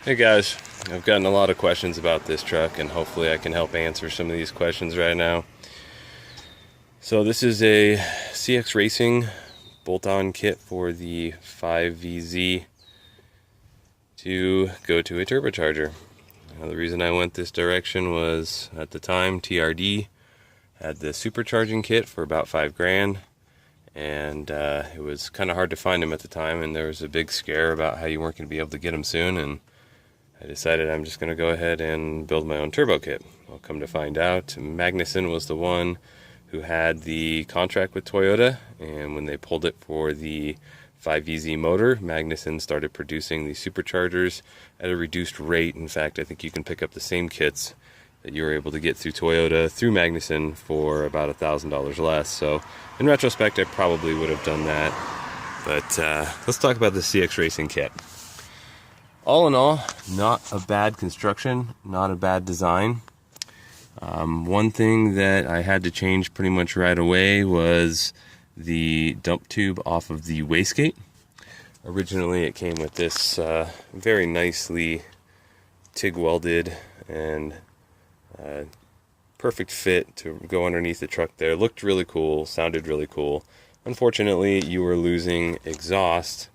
Hey guys, I've gotten a lot of questions about this truck and hopefully I can help answer some of these questions right now. So this is a CX Racing bolt-on kit for the 5VZ to go to a turbocharger. Now, the reason I went this direction was at the time TRD had the supercharging kit for about $5,000, and it was kind of hard to find them at the time, and there was a big scare about how you weren't going to be able to get them soon, and I decided I'm just going to go ahead and build my own turbo kit. I'll come to find out, Magnuson was the one who had the contract with Toyota, and when they pulled it for the 5VZ motor, Magnuson started producing the superchargers at a reduced rate. In fact, I think you can pick up the same kits that you were able to get through Toyota through Magnuson for about $1,000 less. So in retrospect, I probably would have done that. But let's talk about the CX Racing kit. All in all, not a bad construction, not a bad design. One thing that I had to change pretty much right away was the dump tube off of the wastegate. Originally it came with this very nicely TIG welded and perfect fit to go underneath the truck there. Looked really cool, sounded really cool. Unfortunately, you were losing exhaust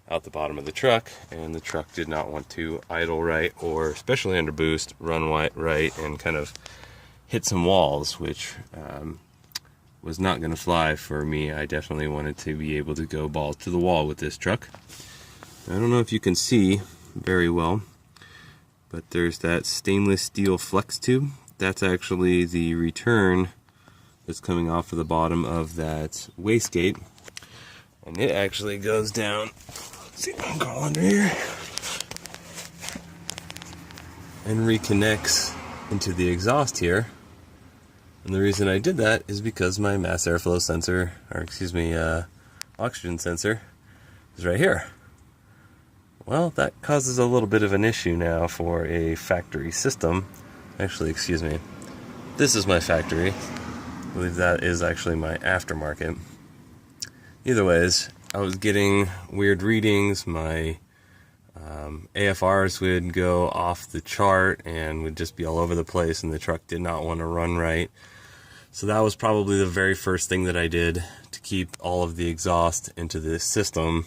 out the bottom of the truck, and the truck did not want to idle right, or especially under boost, run right and kind of hit some walls, which was not going to fly for me. I definitely wanted to be able to go balls to the wall with this truck. I don't know if you can see very well, but there's that stainless steel flex tube. That's actually the return that's coming off of the bottom of that wastegate, and it actually goes down. Let's see if I can crawl under here, and reconnects into the exhaust here. And the reason I did that is because my mass airflow sensor, or excuse me, oxygen sensor is right here. Well, that causes a little bit of an issue now for a factory system. Actually, excuse me, this is my factory. I believe that is actually my aftermarket. Either ways, I was getting weird readings. My AFRs would go off the chart and would just be all over the place, and the truck did not want to run right. So that was probably the very first thing that I did to keep all of the exhaust into this system.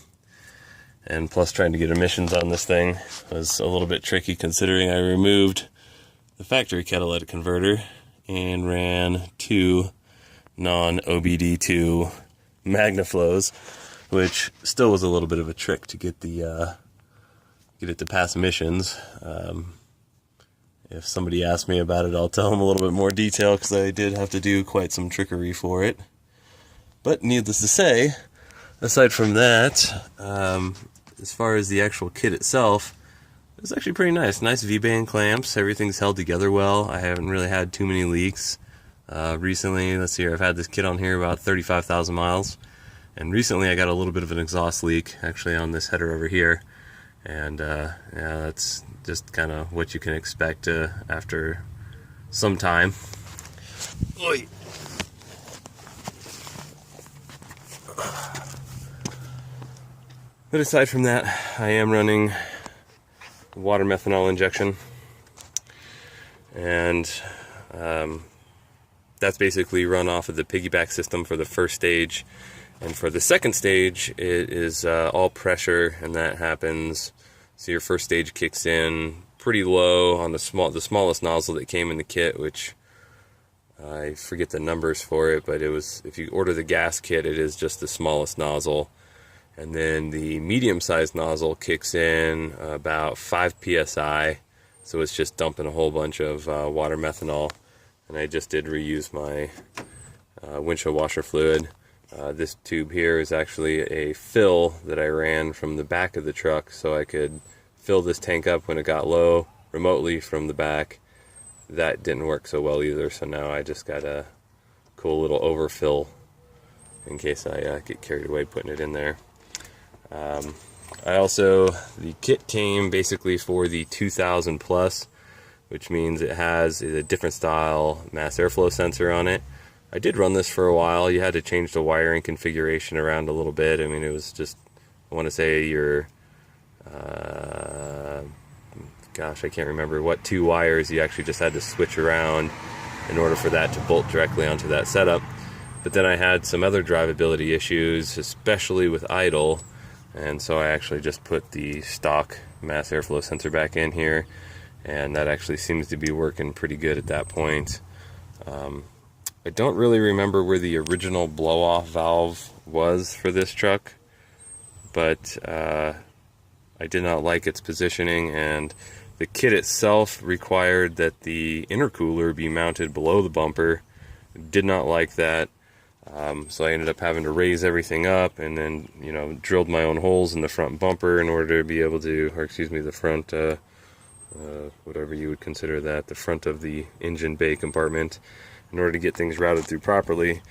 And plus, trying to get emissions on this thing was a little bit tricky, considering I removed the factory catalytic converter and ran two non-OBD2 MagnaFlows, which still was a little bit of a trick to get it to pass emissions. If somebody asks me about it, I'll tell them a little bit more detail, because I did have to do quite some trickery for it. But needless to say, aside from that, as far as the actual kit itself, it's actually pretty nice. Nice V-band clamps. Everything's held together well. I haven't really had too many leaks recently. Let's see here. I've had this kit on here about 35,000 miles. And recently I got a little bit of an exhaust leak, actually, on this header over here. And yeah, that's just kind of what you can expect after some time. Oy. But aside from that, I am running water methanol injection, and that's basically run off of the piggyback system for the first stage. And for the second stage, it is all pressure, and that happens. So your first stage kicks in pretty low on the smallest nozzle that came in the kit, which I forget the numbers for it, but it was, if you order the gas kit, it is just the smallest nozzle. And then the medium-sized nozzle kicks in about 5 psi, so it's just dumping a whole bunch of water methanol. And I just did reuse my windshield washer fluid. This tube here is actually a fill that I ran from the back of the truck, so I could fill this tank up when it got low remotely from the back. That didn't work so well either, so now I just got a cool little overfill in case I get carried away putting it in there. The kit came basically for the 2000 plus, which means it has a different style mass airflow sensor on it. I did run this for a while. You had to change the wiring configuration around a little bit. I mean, it was just, I want to say your gosh, I can't remember what 2 wires you actually just had to switch around in order for that to bolt directly onto that setup. But then I had some other drivability issues, especially with idle, and so I actually just put the stock mass airflow sensor back in here, and that actually seems to be working pretty good at that point. I don't really remember where the original blow-off valve was for this truck, but I did not like its positioning, and the kit itself required that the intercooler be mounted below the bumper. Did not like that. So I ended up having to raise everything up, and then, you know, drilled my own holes in the front bumper in order to be able to, or excuse me, the front, whatever you would consider that, the front of the engine bay compartment, in order to get things routed through properly.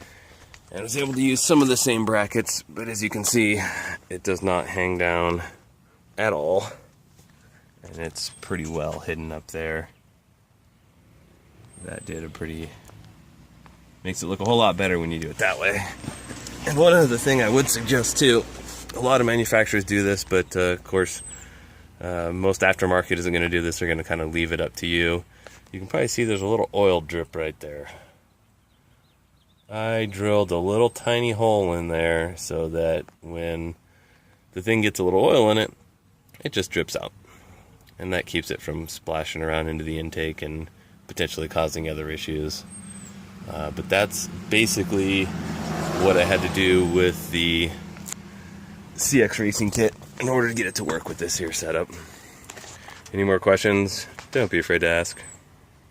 And I was able to use some of the same brackets, but as you can see, it does not hang down at all. And it's pretty well hidden up there. That did a pretty... makes it look a whole lot better when you do it that way. And one other thing I would suggest too, a lot of manufacturers do this, but of course most aftermarket isn't going to do this. They're going to kind of leave it up to you. You can probably see there's a little oil drip right there. I drilled a little tiny hole in there so that when the thing gets a little oil in it, it just drips out. And that keeps it from splashing around into the intake and potentially causing other issues. But that's basically what I had to do with the CX Racing kit in order to get it to work with this here setup. Any more questions? Don't be afraid to ask.